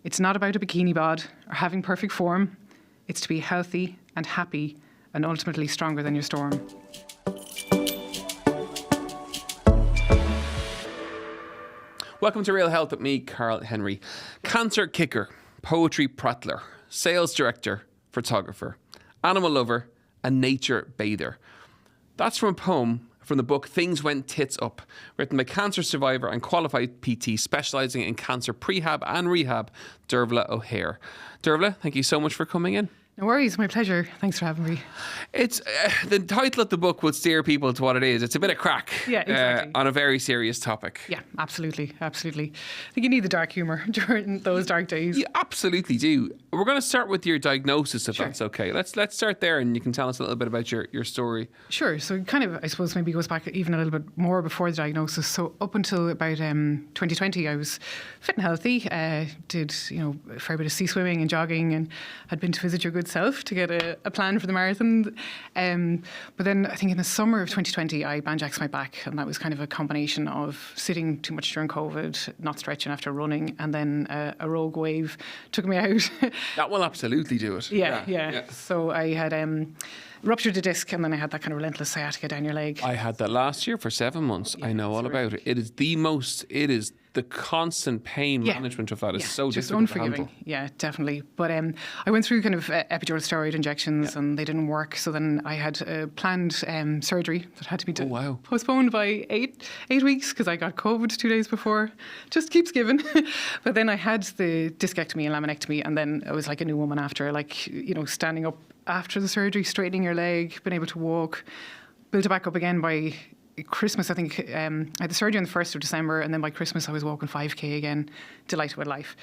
It's not about a bikini bod or having perfect form. It's to be healthy and happy and ultimately stronger than your storm. Welcome to Real Health with me, Carl Henry. Cancer kicker, poetry prattler, sales director, photographer, animal lover, and nature bather. That's from a poem from the book Things Went Tits Up, written by cancer survivor and qualified PT specialising in cancer prehab and rehab, Dearbhaile O'Hare. Dearbhaile, thank you so much for coming in. No worries, my pleasure. Thanks for having me. It's the title of the book would steer people to what it is. It's a bit of crack, Yeah, exactly. on a very serious topic. Yeah, absolutely. I think you need the dark humour during those dark days. You absolutely do. We're going to start with your diagnosis, if Sure. that's okay. Let's start there, and you can tell us a little bit about your story. Sure. So kind of, I suppose, maybe goes back even a little bit more before the diagnosis. So up until about 2020, I was fit and healthy. Did a fair bit of sea swimming and jogging, and had been to visit your good self to get a plan for the marathon. But then I think in the summer of 2020, I banjaxed my back, and that was kind of a combination of sitting too much during COVID, not stretching after running, and then a rogue wave took me out. That will absolutely do it. Yeah. So I had ruptured a disc, and then I had that kind of relentless sciatica down your leg. I had that last year for 7 months. I know all about it. It is the constant pain management of that is so just difficult to unforgiving. handle. Yeah, definitely. But I went through kind of epidural steroid injections, and they didn't work. So then I had a planned surgery that had to be postponed by eight weeks because I got COVID 2 days before. Just keeps giving. But then I had the discectomy and laminectomy, and then I was like a new woman after, standing up after the surgery, straightening your leg, being able to walk, built it back up again by Christmas. I think I had the surgery on the 1st of December, and then by Christmas I was walking 5k again, delighted with life.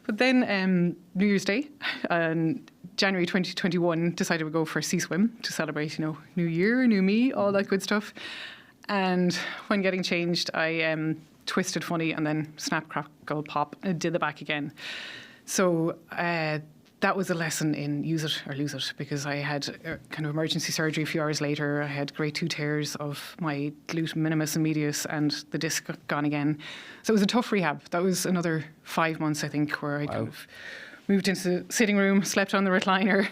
But then New Year's Day, January 2021, decided we'd go for a sea swim to celebrate, New Year, new me, all that good stuff. And when getting changed, I twisted funny and then snap, crackle, pop, and did the back again. So that was a lesson in use it or lose it, because I had kind of emergency surgery a few hours later. I had grade 2 tears of my glute minimus and medius, and the disc gone again. So it was a tough rehab. That was another 5 months, I think, where I kind of moved into the sitting room, slept on the recliner,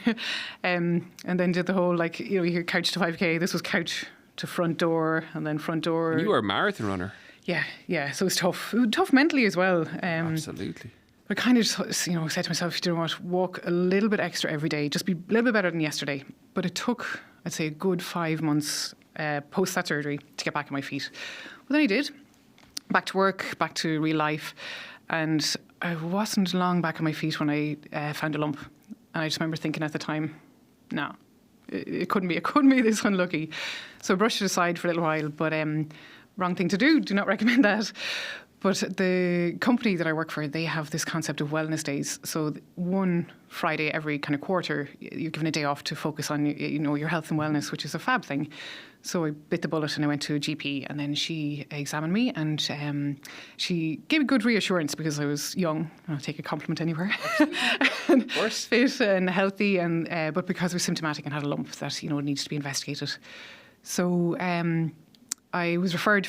and then did the whole, you hear couch to 5k. This was couch to front door, and then front door. And you were a marathon runner. Yeah. So it was tough. It was tough mentally as well. Absolutely. I kind of, said to myself, walk a little bit extra every day, just be a little bit better than yesterday. But it took, I'd say, a good 5 months post that surgery to get back on my feet. But then I did. Back to work, back to real life. And I wasn't long back on my feet when I found a lump. And I just remember thinking at the time, no, it couldn't be this unlucky. So I brushed it aside for a little while, but wrong thing to do not recommend that. But the company that I work for, they have this concept of wellness days. So one Friday every kind of quarter, you're given a day off to focus on your health and wellness, which is a fab thing. So I bit the bullet and I went to a GP, and then she examined me, and she gave me good reassurance because I was young. I'll take a compliment anywhere. Of course. Fit and healthy, and but because I was symptomatic and had a lump that needs to be investigated. So I was referred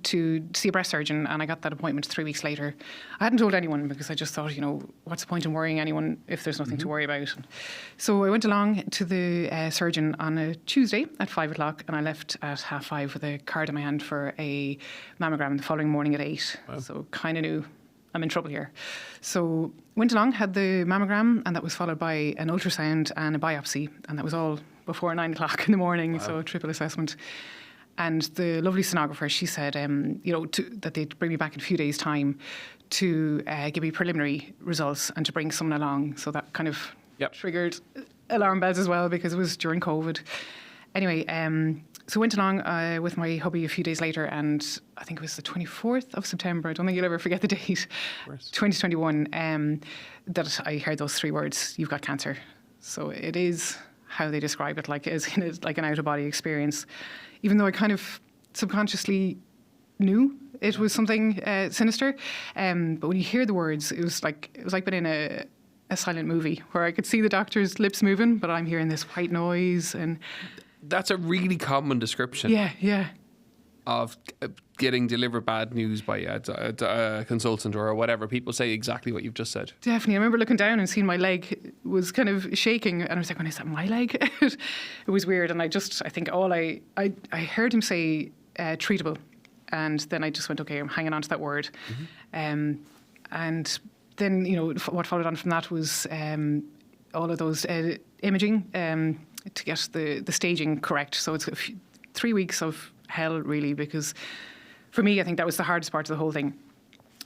to see a breast surgeon, and I got that appointment 3 weeks later. I hadn't told anyone because I just thought, what's the point in worrying anyone if there's nothing to worry about? So I went along to the surgeon on a Tuesday at 5 o'clock, and I left at 5:30 with a card in my hand for a mammogram the following morning at 8. Wow. So kind of knew I'm in trouble here. So went along, had the mammogram, and that was followed by an ultrasound and a biopsy, and that was all before 9 o'clock in the morning. Wow. So triple assessment. And the lovely sonographer, she said, that they'd bring me back in a few days' time to give me preliminary results and to bring someone along. So that kind of triggered alarm bells as well, because it was during COVID. Anyway, so went along with my hubby a few days later, and I think it was the 24th of September. I don't think you'll ever forget the date. 2021. That I heard those 3 words: "You've got cancer." So it is how they describe it, like an out-of-body experience. Even though I kind of subconsciously knew it was something sinister, but when you hear the words, it was like being in a silent movie where I could see the doctor's lips moving, but I'm hearing this white noise. And that's a really common description. Yeah. getting delivered bad news by a consultant or whatever. People say exactly what you've just said. Definitely. I remember looking down and seeing my leg was kind of shaking, and I was like, "When is that my leg?" It was weird, and I think I heard him say treatable, and then I just went, "Okay, I'm hanging on to that word," and then what followed on from that was all of those imaging to get the staging correct. So it's 3 weeks of hell, really, because for me, I think that was the hardest part of the whole thing,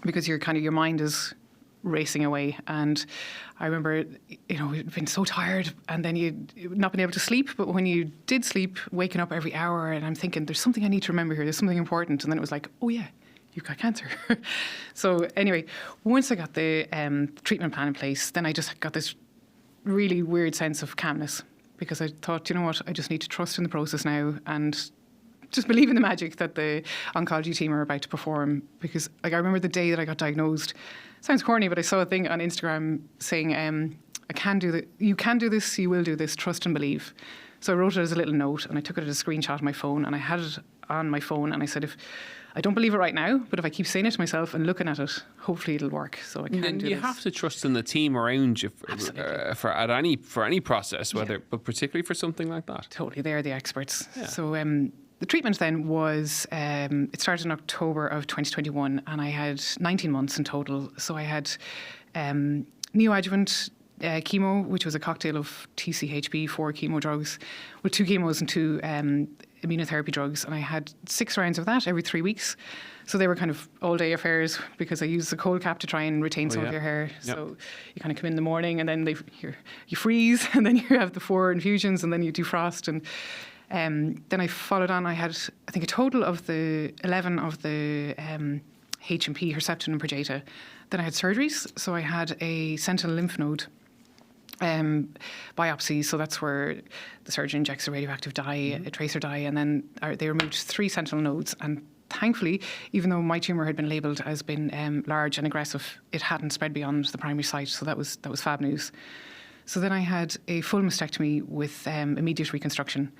because your mind is racing away. And I remember, we'd been so tired, and then you'd not been able to sleep. But when you did sleep, waking up every hour, and I'm thinking, there's something I need to remember here. There's something important. And then it was like, oh yeah, you've got cancer. So anyway, once I got the treatment plan in place, then I just got this really weird sense of calmness, because I thought, you know what, I just need to trust in the process now and just believe in the magic that the oncology team are about to perform. Because I remember the day that I got diagnosed, sounds corny, but I saw a thing on Instagram saying, you can do this, you will do this, trust and believe. So I wrote it as a little note, and I took it as a screenshot of my phone, and I had it on my phone, and I said, if I don't believe it right now, but if I keep saying it to myself and looking at it, hopefully it'll work. So I can do this. You have to trust in the team around you for any process, but particularly for something like that. Totally, they're the experts. Yeah. So the treatment then was, it started in October of 2021, and I had 19 months in total. So I had neoadjuvant chemo, which was a cocktail of TCHB, 4 chemo drugs, with 2 chemos and 2 immunotherapy drugs. And I had 6 rounds of that every 3 weeks. So they were kind of all-day affairs, because I used the cold cap to try and retain some of your hair. Yep. So you kind of come in the morning, and then you freeze, and then you have the 4 infusions, and then you defrost. And then I followed on. I had, I think, a total of the 11 of the H&P, Herceptin and Perjeta. Then I had surgeries. So I had a sentinel lymph node biopsy. So that's where the surgeon injects a radioactive dye, a tracer dye, and then they removed 3 sentinel nodes. And thankfully, even though my tumour had been labelled as being large and aggressive, it hadn't spread beyond the primary site. So that was fab news. So then I had a full mastectomy with immediate reconstruction.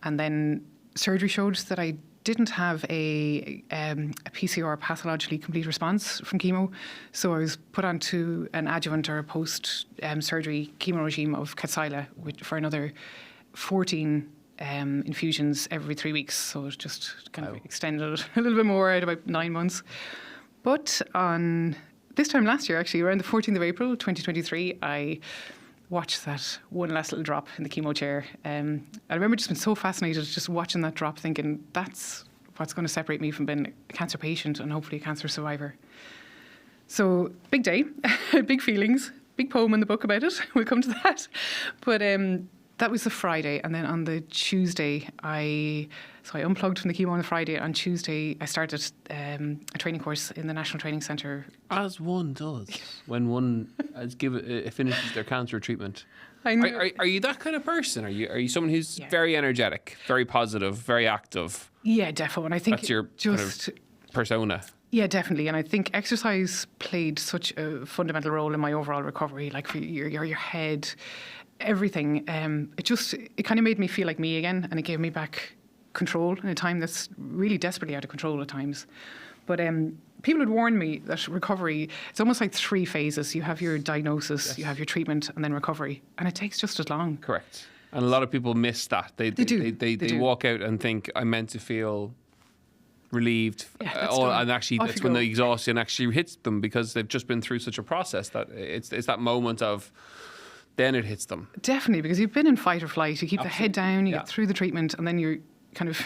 And then surgery showed that I didn't have a PCR pathologically complete response from chemo. So I was put onto an adjuvant or a post-surgery chemo regime of Kadcyla for another 14 infusions every 3 weeks. So it just kind of extended a little bit more at about 9 months. But on this time last year, actually, around the 14th of April, 2023, I watched that one last little drop in the chemo chair. I remember just being so fascinated just watching that drop, thinking that's what's going to separate me from being a cancer patient and hopefully a cancer survivor. So big day, big feelings, big poem in the book about it. We'll come to that. But that was the Friday. And then on the Tuesday, I unplugged from the chemo on the Friday. On Tuesday, I started a training course in the National Training Centre. As one does when one finishes their cancer treatment. I know. Are you that kind of person? Are you someone who's very energetic, very positive, very active? Yeah, definitely. And I think that's your kind of persona. Yeah, definitely. And I think exercise played such a fundamental role in my overall recovery, like for your head, everything. It kind of made me feel like me again, and it gave me back control in a time that's really desperately out of control at times. But people had warned me that recovery, it's almost like 3 phases. You have your diagnosis, you have your treatment, and then recovery. And it takes just as long. Correct. And a lot of people miss that. They do. Walk out and think, I'm meant to feel relieved. Yeah, and actually, that's when the exhaustion actually hits them, because they've just been through such a process that it's that moment of, then it hits them. Definitely, because you've been in fight or flight. You keep the head down, you get through the treatment, and then you kind of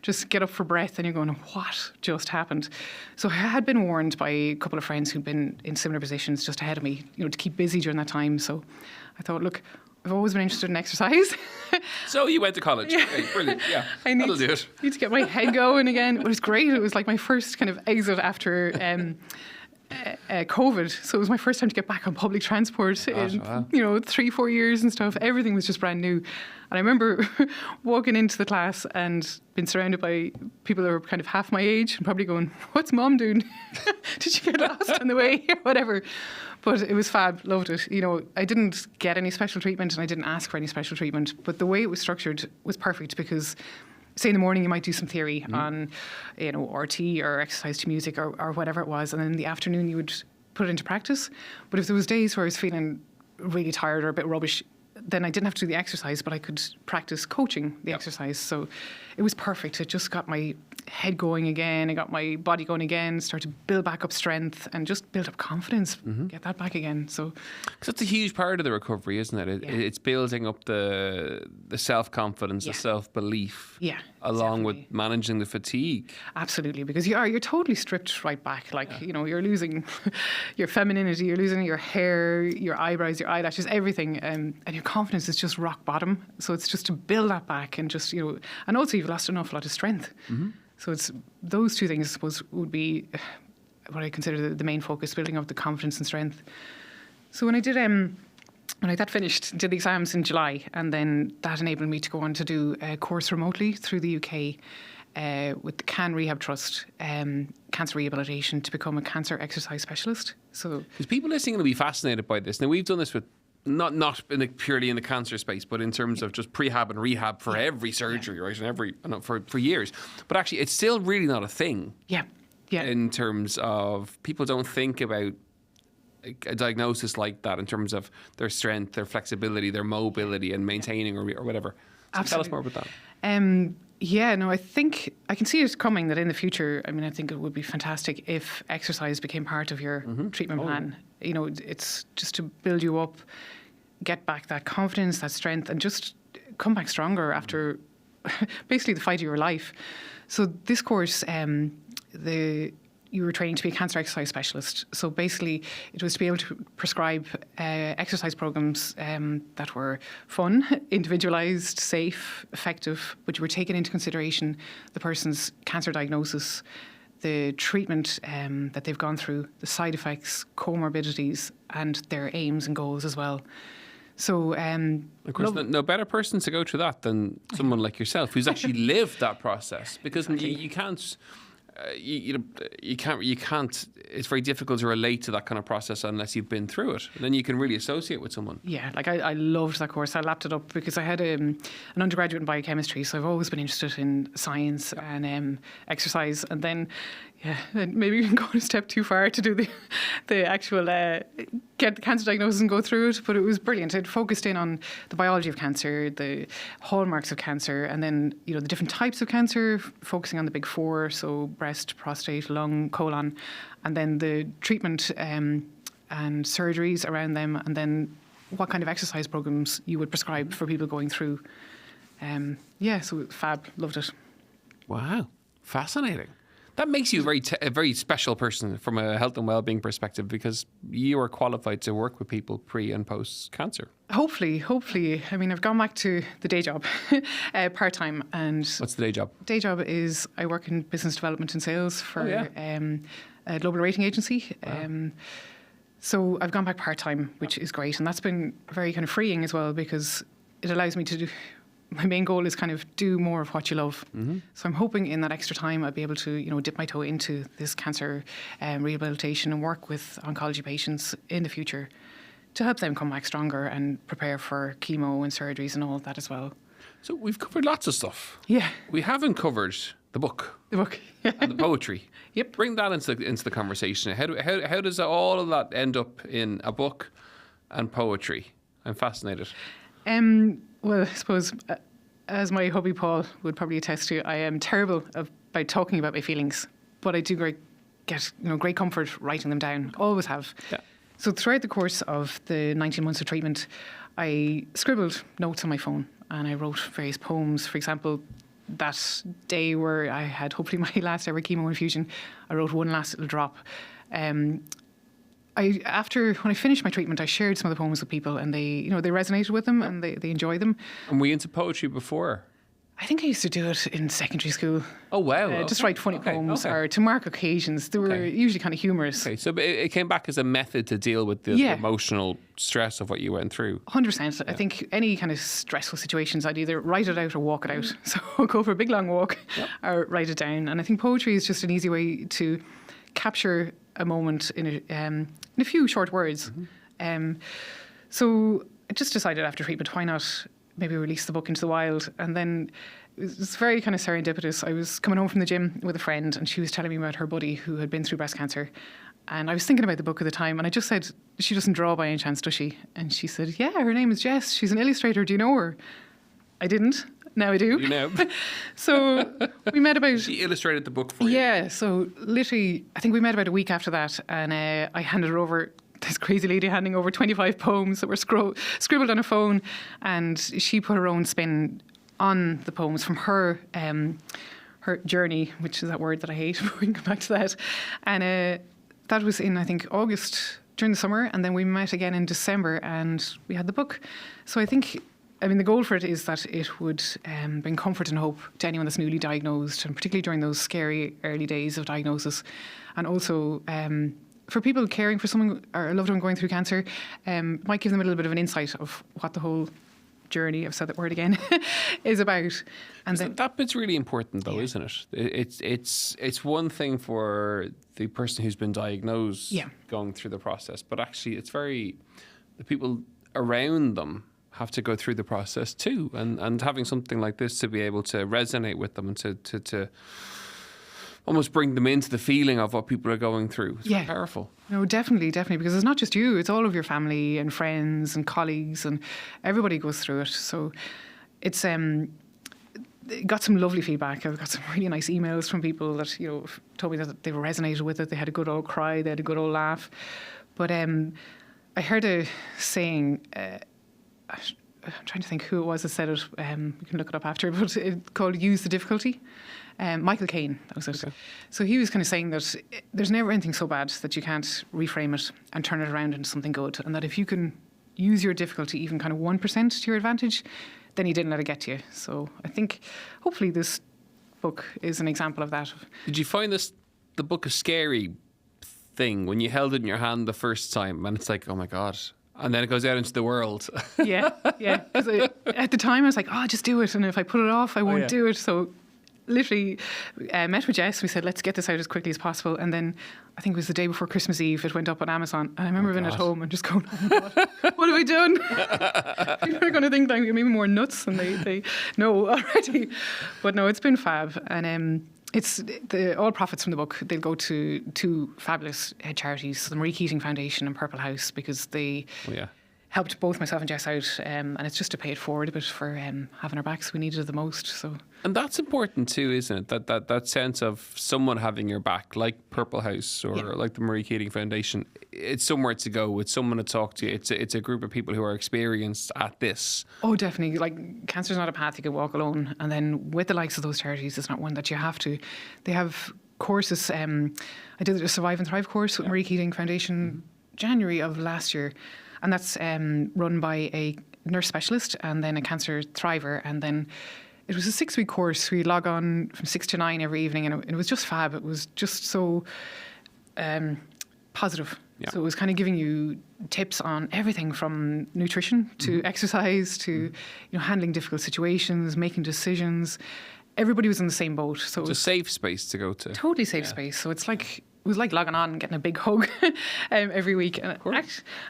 just get up for breath, and you're going, what just happened? So I had been warned by a couple of friends who'd been in similar positions just ahead of me, to keep busy during that time. So I thought, look, I've always been interested in exercise. So you went to college. Yeah. Okay, brilliant. Yeah, that'll do it. I need to get my head going again. It was great. It was like my first kind of exit after COVID. So it was my first time to get back on public transport in 3-4 years and stuff. Everything was just brand new. And I remember walking into the class and being surrounded by people that were kind of half my age and probably going, what's mom doing? Did you get lost on the way? Whatever. But it was fab. Loved it. I didn't get any special treatment and I didn't ask for any special treatment. But the way it was structured was perfect, because say in the morning you might do some theory on, RT or exercise to music or whatever it was, and then in the afternoon you would put it into practice. But if there was days where I was feeling really tired or a bit rubbish, then I didn't have to do the exercise, but I could practice coaching the exercise. So it was perfect. It just got my head going again. I got my body going again, started to build back up strength and just build up confidence, get that back again. So, because that's a huge part of the recovery, isn't it? It's building up the self-confidence, the self-belief. Yeah, along definitely. with managing the fatigue. Absolutely, because you're totally stripped right back. Like, you're losing your femininity, you're losing your hair, your eyebrows, your eyelashes, everything. And your confidence is just rock bottom. So it's just to build that back and just, and also you've lost an awful lot of strength. So it's those two things, I suppose, would be what I consider the main focus, building up the confidence and strength. So when I did, when I that finished, did the exams in July, and then that enabled me to go on to do a course remotely through the UK with the Can Rehab Trust, cancer rehabilitation, to become a cancer exercise specialist. So, because people listening will be fascinated by this. Now, we've done this with not purely in the cancer space, but in terms of just prehab and rehab for every surgery, right, and for years. But actually, it's still really not a thing. Yeah. In terms of people don't think about a diagnosis like that in terms of their strength, their flexibility, their mobility, and maintaining or whatever. So tell us more about that. I think I can see it coming that in the future, I think it would be fantastic if exercise became part of your treatment plan. It's just to build you up, get back that confidence, that strength, and just come back stronger after basically the fight of your life. So this course, you were training to be a cancer exercise specialist. So basically, it was to be able to prescribe exercise programs that were fun, individualized, safe, effective, but you were taking into consideration the person's cancer diagnosis, the treatment that they've gone through, the side effects, comorbidities, and their aims and goals as well. So, of course, no better person to go through that than someone like yourself who's actually lived that process, because you can't. You can't. It's very difficult to relate to that kind of process unless you've been through it. And then you can really associate with someone. Yeah, like I loved that course. I lapped it up because I had an undergraduate in biochemistry, so I've always been interested in science and exercise. And then, maybe we can go a step too far to do the actual get the cancer diagnosis and go through it. But it was brilliant. It focused in on the biology of cancer, the hallmarks of cancer, and then the different types of cancer, focusing on the big four, so breast, prostate, lung, colon, and then the treatment and surgeries around them, and then what kind of exercise programs you would prescribe for people going through. So fab, loved it. Wow, fascinating. That makes you a very special person from a health and well-being perspective, because you are qualified to work with people pre and post cancer. Hopefully. I've gone back to the day job part-time. And what's the day job? Day job is I work in business development and sales for a global rating agency. Wow. So I've gone back part-time, which is great. And that's been very kind of freeing as well, because it allows me to do... My main goal is kind of do more of what you love. So I'm hoping in that extra time I'll be able to, dip my toe into this cancer rehabilitation and work with oncology patients in the future to help them come back stronger and prepare for chemo and surgeries and all of that as well. So we've covered lots of stuff. Yeah. We haven't covered the book. The book. And the poetry. Yep. Bring that into the conversation. How does all of that end up in a book and poetry? I'm fascinated. Well, I suppose, as my hubby Paul would probably attest to, I am terrible about talking about my feelings, but I do get great comfort writing them down. Always have. Yeah. So throughout the course of the 19 months of treatment, I scribbled notes on my phone and I wrote various poems. For example, that day where I had hopefully my last ever chemo infusion, I wrote one last little drop. When I finished my treatment, I shared some of the poems with people, and they resonated with them and they enjoyed them. And were you into poetry before? I think I used to do it in secondary school. Oh, wow. Just write funny poems or to mark occasions. They were usually kind of humorous. Okay, so it came back as a method to deal with the emotional stress of what you went through. 100%. I think any kind of stressful situations, I'd either write it out or walk it out. So I'll go for a big long walk or write it down. And I think poetry is just an easy way to capture a moment in a few short words. So I just decided after treatment, why not maybe release the book into the wild. And then it was very kind of serendipitous. I was coming home from the gym with a friend, and she was telling me about her buddy who had been through breast cancer. And I was thinking about the book at the time, and I just said, she doesn't draw by any chance, does she? And she said, yeah, her name is Jess. She's an illustrator. Do you know her? I didn't. Now I do. You know. So we met about... She illustrated the book for you. Yeah, so literally, I think we met about a week after that, and I handed her over, this crazy lady handing over 25 poems that were scribbled on a phone, and she put her own spin on the poems from her journey, which is that word that I hate, but we can come back to that. And that was in, I think, August during the summer, and then we met again in December, and we had the book. So I think... the goal for it is that it would bring comfort and hope to anyone that's newly diagnosed, and particularly during those scary early days of diagnosis. And also for people caring for someone or a loved one going through cancer, might give them a little bit of an insight of what the whole journey, I've said that word again, is about. And then, that bit's really important, though, isn't it? It's one thing for the person who's been diagnosed going through the process, but actually the people around them have to go through the process too, and having something like this to be able to resonate with them and to almost bring them into the feeling of what people are going through. It's very powerful. No, definitely, because it's not just you, it's all of your family and friends and colleagues, and everybody goes through it. So it's got some lovely feedback. I've got some really nice emails from people that told me that they resonated with it. They had a good old cry, they had a good old laugh. But I heard a saying, I'm trying to think who it was that said it. We can look it up after, but it's called "Use the Difficulty." Michael Caine, that was it. Okay. So he was kind of saying that there's never anything so bad that you can't reframe it and turn it around into something good, and that if you can use your difficulty even kind of 1% to your advantage, then you didn't let it get to you. So I think hopefully this book is an example of that. Did you find the book a scary thing when you held it in your hand the first time, and it's like, oh my God? And then it goes out into the world. Yeah. Because at the time I was like, just do it. And if I put it off, I won't do it. So literally met with Jess. We said, let's get this out as quickly as possible. And then I think it was the day before Christmas Eve, it went up on Amazon. And I remember being at home and just going, oh my God, what have I done? People are going to think that I'm maybe more nuts than they know already. But no, it's been fab. And it's all profits from the book. They'll go to two fabulous charities, the Marie Keating Foundation and Purple House, because they helped both myself and Jess out, and it's just to pay it forward a bit for having our backs. We needed it the most. So, and that's important too, isn't it? That sense of someone having your back, like Purple House or like the Marie Keating Foundation. It's somewhere to go. It's someone to talk to. It's a group of people who are experienced at this. Oh, definitely. Like, cancer's not a path you can walk alone. And then with the likes of those charities, it's not one that you have to. They have courses. I did a Survive and Thrive course with Marie Keating Foundation January of last year. And that's run by a nurse specialist and then a cancer thriver. And then it was a 6-week course. We log on from 6 to 9 every evening, and it was just fab. It was just so positive. Yeah. So it was kind of giving you tips on everything from nutrition to exercise to handling difficult situations, making decisions. Everybody was in the same boat. So it's a safe space to go to. Totally safe space. So it's like... It was like logging on and getting a big hug every week. And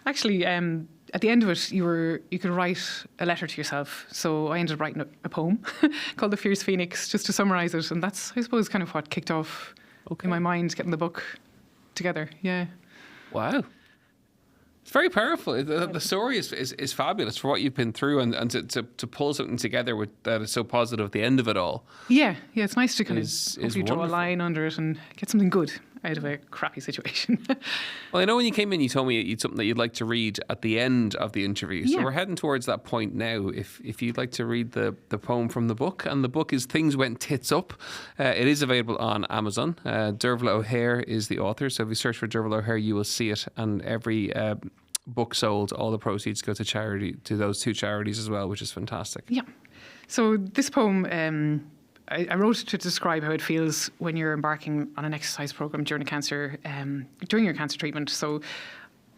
actually, at the end of it, you could write a letter to yourself. So I ended up writing a poem called "The Fierce Phoenix," just to summarise it. And that's, I suppose, kind of what kicked off in my mind getting the book together. Yeah. Wow. It's very powerful. The story is fabulous for what you've been through, and to pull something together with that is so positive at the end of it all. Yeah, it's nice to kind of draw a line under it and get something good out of a crappy situation. Well, I know when you came in, you told me you'd something that you'd like to read at the end of the interview. So we're heading towards that point now. If you'd like to read the poem from the book, and the book is Things Went Tits Up. It is available on Amazon. Dearbhaile O'Hare is the author. So if you search for Dearbhaile O'Hare, you will see it. And every book sold, all the proceeds go to charity, to those two charities as well, which is fantastic. Yeah. So this poem... I wrote it to describe how it feels when you're embarking on an exercise program during your cancer treatment. So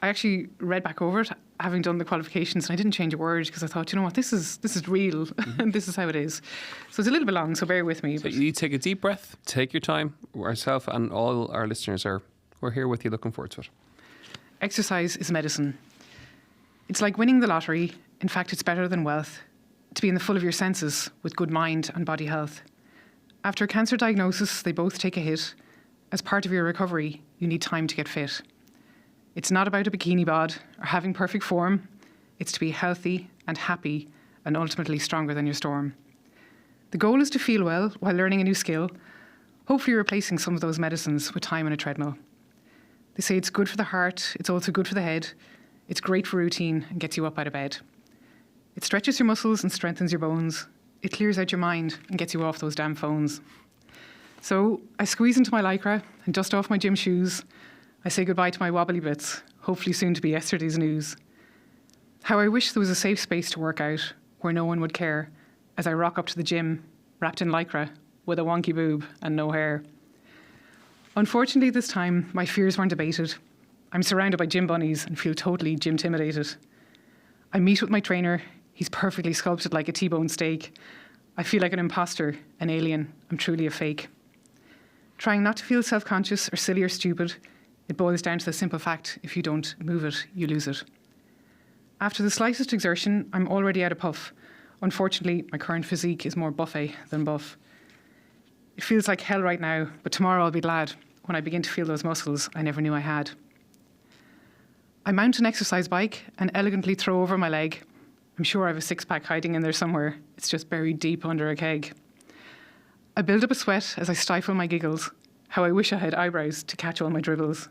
I actually read back over it, having done the qualifications, and I didn't change a word because I thought, you know what, this is real, and this is how it is. So it's a little bit long, so bear with me. So you take a deep breath, take your time. Ourselves and all our listeners we're here with you, looking forward to it. Exercise is medicine. It's like winning the lottery. In fact, it's better than wealth. to be in the full of your senses with good mind and body health. After a cancer diagnosis, they both take a hit. As part of your recovery, you need time to get fit. It's not about a bikini bod or having perfect form. It's to be healthy and happy and ultimately stronger than your storm. The goal is to feel well while learning a new skill, hopefully replacing some of those medicines with time on a treadmill. They say it's good for the heart, it's also good for the head, it's great for routine and gets you up out of bed. It stretches your muscles and strengthens your bones. It clears out your mind and gets you off those damn phones. So I squeeze into my Lycra and dust off my gym shoes. I say goodbye to my wobbly bits, hopefully soon to be yesterday's news. How I wish there was a safe space to work out where no one would care as I rock up to the gym, wrapped in Lycra, with a wonky boob and no hair. Unfortunately this time, my fears weren't abated. I'm surrounded by gym bunnies and feel totally gym-timidated. I meet with my trainer. He's perfectly sculpted like a T-bone steak. I feel like an imposter, an alien. I'm truly a fake. Trying not to feel self-conscious or silly or stupid, it boils down to the simple fact, if you don't move it, you lose it. After the slightest exertion, I'm already out of puff. Unfortunately, my current physique is more buffet than buff. It feels like hell right now, but tomorrow I'll be glad when I begin to feel those muscles I never knew I had. I mount an exercise bike and elegantly throw over my leg. I'm sure I have a six-pack hiding in there somewhere. It's just buried deep under a keg. I build up a sweat as I stifle my giggles. How I wish I had eyebrows to catch all my dribbles.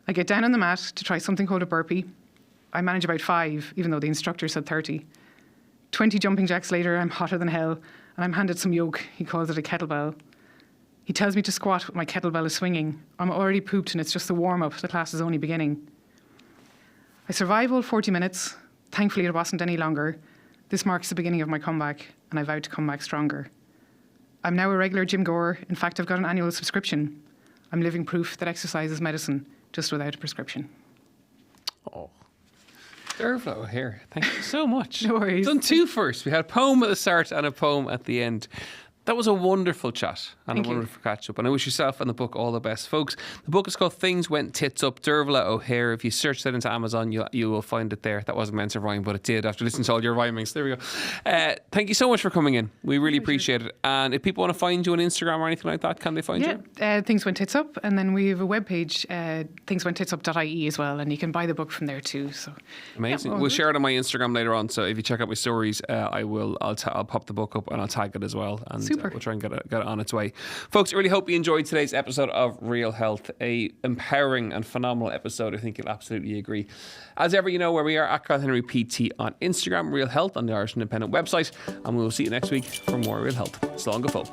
I get down on the mat to try something called a burpee. I manage about 5, even though the instructor said 30. 20 jumping jacks later, I'm hotter than hell, and I'm handed some yoke. He calls it a kettlebell. He tells me to squat, but my kettlebell is swinging. I'm already pooped, and it's just the warm-up. The class is only beginning. I survive all 40 minutes. Thankfully, it wasn't any longer. This marks the beginning of my comeback, and I vow to come back stronger. I'm now a regular gym goer. In fact, I've got an annual subscription. I'm living proof that exercise is medicine, just without a prescription. Oh. Dearbhaile O'Hare, thank you so much. No worries. Done 2 first. We had a poem at the start and a poem at the end. That was a wonderful chat and Thank a you. wonderful catch up. And I wish yourself and the book all the best. Folks, the book is called Things Went Tits Up, Dearbhaile O'Hare. If you search that into Amazon, you will find it there. That wasn't meant to rhyme, but it did after listening to all your rhymings. There we go. Thank you so much for coming in. We really appreciate it. And if people want to find you on Instagram or anything like that, can they find you? Things Went Tits Up, and then we have a webpage, thingswenttitsup.ie as well, and you can buy the book from there too. So amazing. Yeah, we'll share it on my Instagram later on. So if you check out my stories, I'll pop the book up and I'll tag it as well. And Super. We'll try and get it on its way. Folks, I really hope you enjoyed today's episode of Real Health. A empowering and phenomenal episode. I think you'll absolutely agree. As ever, you know where we are at Carl Henry PT on Instagram, Real Health on the Irish Independent website, and we will see you next week for more Real Health. So long, go.